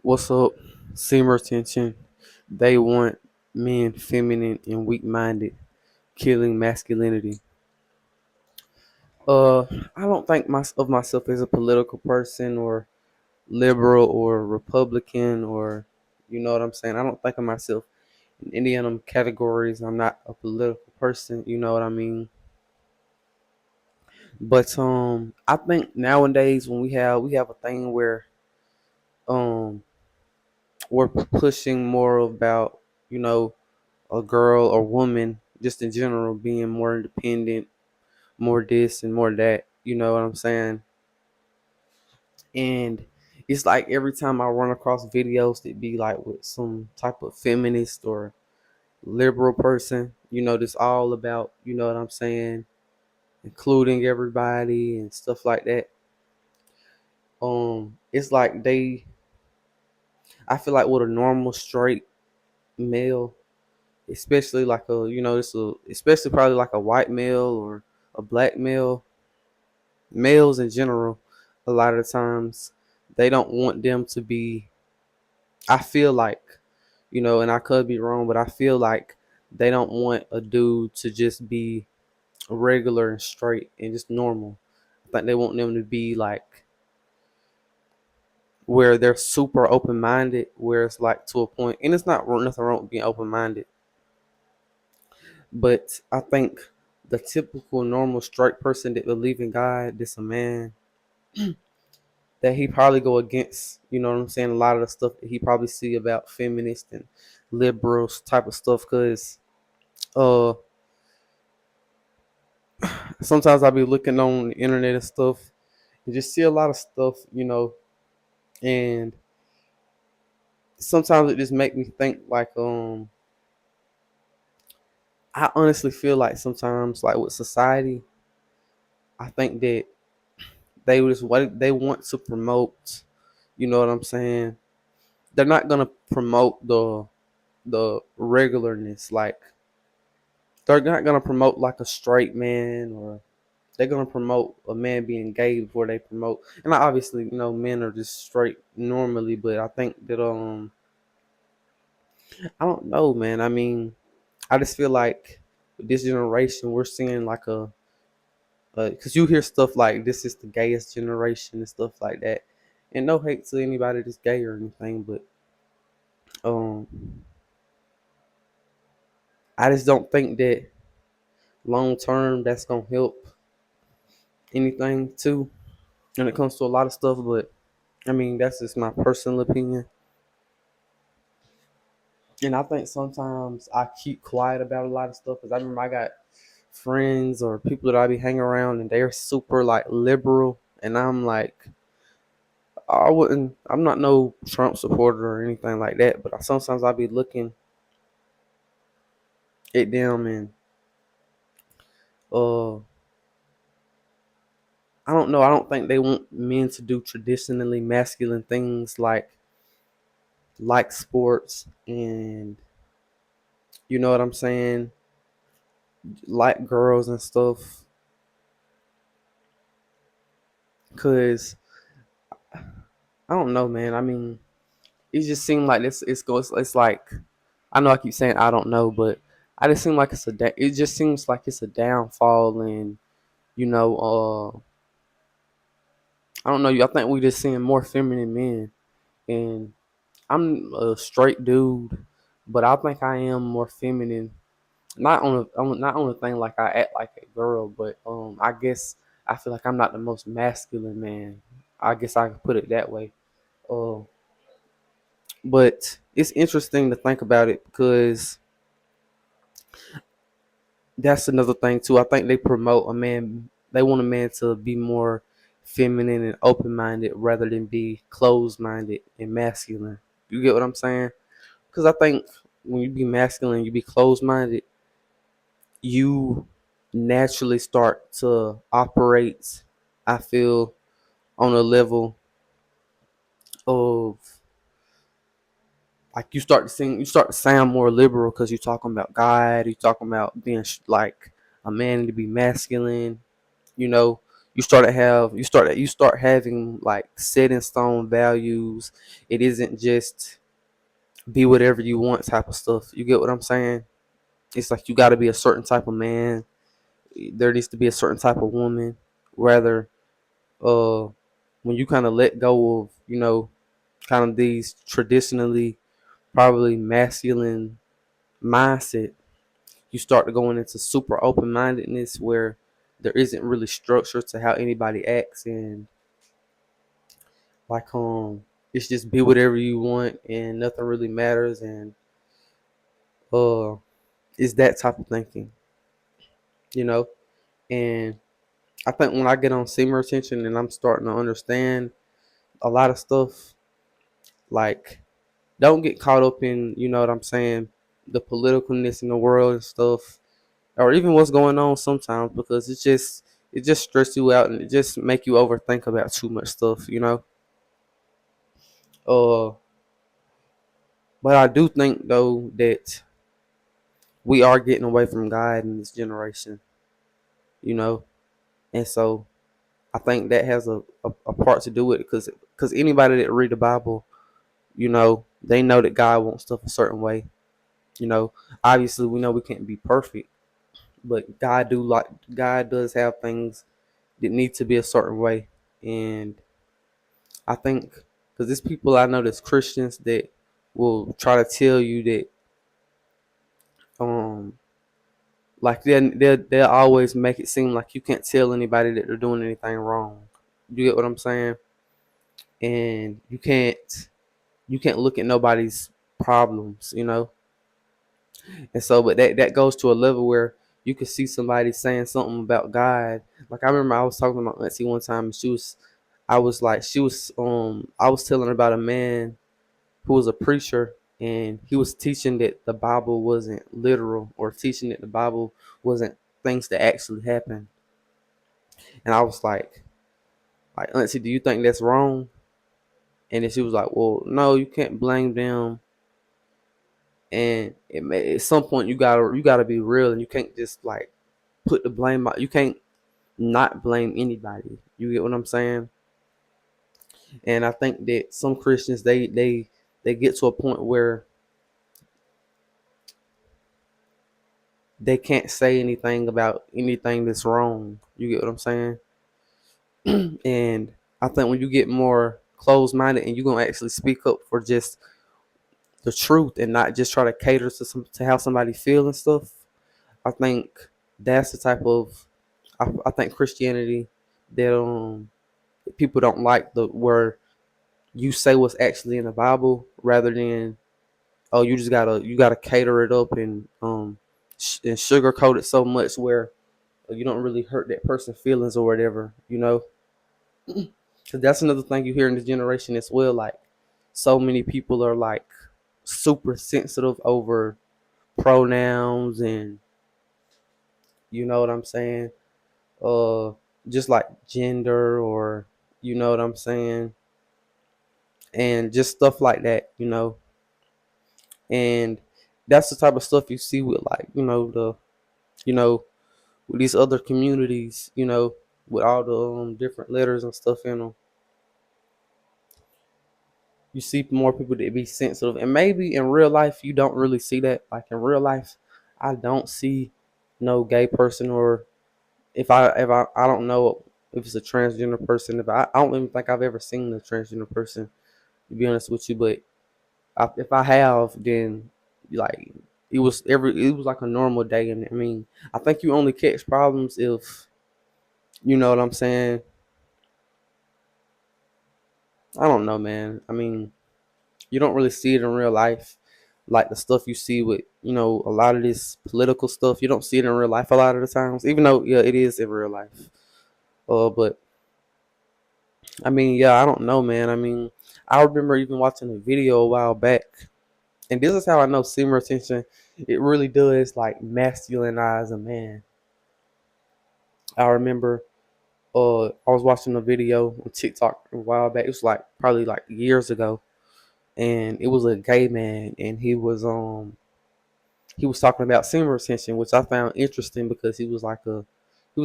What's up? Semen tension. They want men feminine and weak minded, killing masculinity. Uh, I don't think of myself as a political person or liberal or Republican or you know what I'm saying. I don't think of myself in any of them categories. I'm not a political person. You know what I mean. But I think nowadays when we have a thing where um we're pushing more about you know a girl or woman just in general being more independent, more this and more that. You know what I'm saying? And it's like every time I run across videos that be like with some type of feminist or liberal person, that's all about, you know what I'm saying, including everybody and stuff like that. It's like I feel like with a normal straight male, especially like especially probably like a white male or a black male, males in general, a lot of the times they don't want them to be. I feel like, and I could be wrong, but I feel like they don't want a dude to just be regular and straight and just normal. I think they want them to be like where they're super open minded, where it's like to a point, and it's not nothing wrong with being open minded, but I think the typical normal straight person that believe in God, this a man, that he probably go against, you know what I'm saying, a lot of the stuff that he probably see about feminist and liberals type of stuff. Cause uh sometimes I'll be looking on the internet and stuff and just see a lot of stuff, and sometimes it just make me think like I honestly feel like sometimes like with society, I think that they want to promote, you know what I'm saying? They're not gonna promote the regularness, like they're not gonna promote like a straight man, or they're gonna promote a man being gay before they promote. And obviously, men are just straight normally, but I think that I don't know, man. I mean, I just feel like with this generation, we're seeing like because you hear stuff like this is the gayest generation and stuff like that. And no hate to anybody that's gay or anything, but um, I just don't think that long term that's gonna help anything too when it comes to a lot of stuff. But I mean, that's just my personal opinion. And I think sometimes I keep quiet about a lot of stuff because I remember I got friends or people that I be hanging around and they're super like liberal, and I'm like, I'm not no Trump supporter or anything like that, but sometimes I be looking at them and uh, I don't know. I don't think they want men to do traditionally masculine things like sports and you know what I'm saying, like girls and stuff. Cause I don't know, man. I mean, it just seemed like this. It's like I know I keep saying I don't know, but I just seem like it just seems like it's a downfall, and you know, I don't know. I think we just seeing more feminine men, and I'm a straight dude, but I think I am more feminine. Not on a thing like I act like a girl, but I guess I feel like I'm not the most masculine man. I guess I could put it that way. Uh, but it's interesting to think about it because that's another thing too. I think they promote a man. They want a man to be more feminine and open minded rather than be closed minded and masculine. You get what I'm saying? Because I think when you be masculine, you be closed minded, you naturally start to operate, I feel, on a level of like you start to sound more liberal because you're talking about God, you're talking about being like a man to be masculine, you know, you start having like set in stone values. It isn't just be whatever you want type of stuff. You get what I'm saying? It's like you got to be a certain type of man. There needs to be a certain type of woman. Rather, uh, when you kind of let go of, kind of these traditionally probably masculine mindset, you start to going into super open mindedness where there isn't really structure to how anybody acts, and like it's just be whatever you want and nothing really matters, and uh it's that type of thinking, you know. And I think when I get on senior attention and I'm starting to understand a lot of stuff, like, don't get caught up in, you know what I'm saying, the politicalness in the world and stuff, or even what's going on sometimes, because it just stress you out and it just make you overthink about too much stuff, you know. Uh, but I do think though that we are getting away from God in this generation, you know, and so I think that has a part to do with it, because anybody that read the Bible, they know that God wants stuff a certain way. You know, obviously we know we can't be perfect, but God does have things that need to be a certain way. And I think because there's people I know that's Christians that will try to tell you that um like they'll always make it seem like you can't tell anybody that they're doing anything wrong. You get what I'm saying? And you can't look at nobody's problems, you know. And so, but that goes to a level where you could see somebody saying something about God. Like I remember I was talking to my auntie one time, and I was telling her about a man who was a preacher, and he was teaching that the Bible wasn't literal, or teaching that the Bible wasn't things that actually happened. And I was like, auntie, do you think that's wrong? And then she was like, well, no, you can't blame them. And at some point you gotta be real, and you can't just like put the blame out. You can't not blame anybody. You get what I'm saying? And I think that some Christians they get to a point where they can't say anything about anything that's wrong. You get what I'm saying? And I think when you get more closed minded and you're gonna actually speak up for just the truth and not just try to cater to how somebody feel and stuff, I think that's the type of I think Christianity that people don't like, the where you say what's actually in the Bible rather than, oh, you gotta cater it up and and sugarcoat it so much where you don't really hurt that person's feelings or whatever, you know. Cause that's another thing you hear in this generation as well. Like, so many people are like super sensitive over pronouns, and you know what I'm saying, uh just like gender, or you know what I'm saying, and just stuff like that, you know. And that's the type of stuff you see with, like, you know with these other communities, with all the different letters and stuff in them. You see more people that be sensitive, and maybe in real life you don't really see that. Like in real life, I don't see no gay person, or if I don't know if it's a transgender person. If I don't even think I've ever seen a transgender person, to be honest with you. But if I have, then like it was like a normal day. And I mean, I think you only catch problems if, you know what I'm saying. I don't know, man. I mean, you don't really see it in real life, like the stuff you see with, a lot of this political stuff. You don't see it in real life a lot of the times, even though, yeah, it is in real life. But I mean, yeah, I don't know, man. I mean, I remember even watching a video a while back, and this is how I know senior attention, it really does like masculinize a man. I remember I was watching a video on TikTok a while back. It was like probably like years ago, and it was a gay man, and he was talking about senior attention, which I found interesting because he was like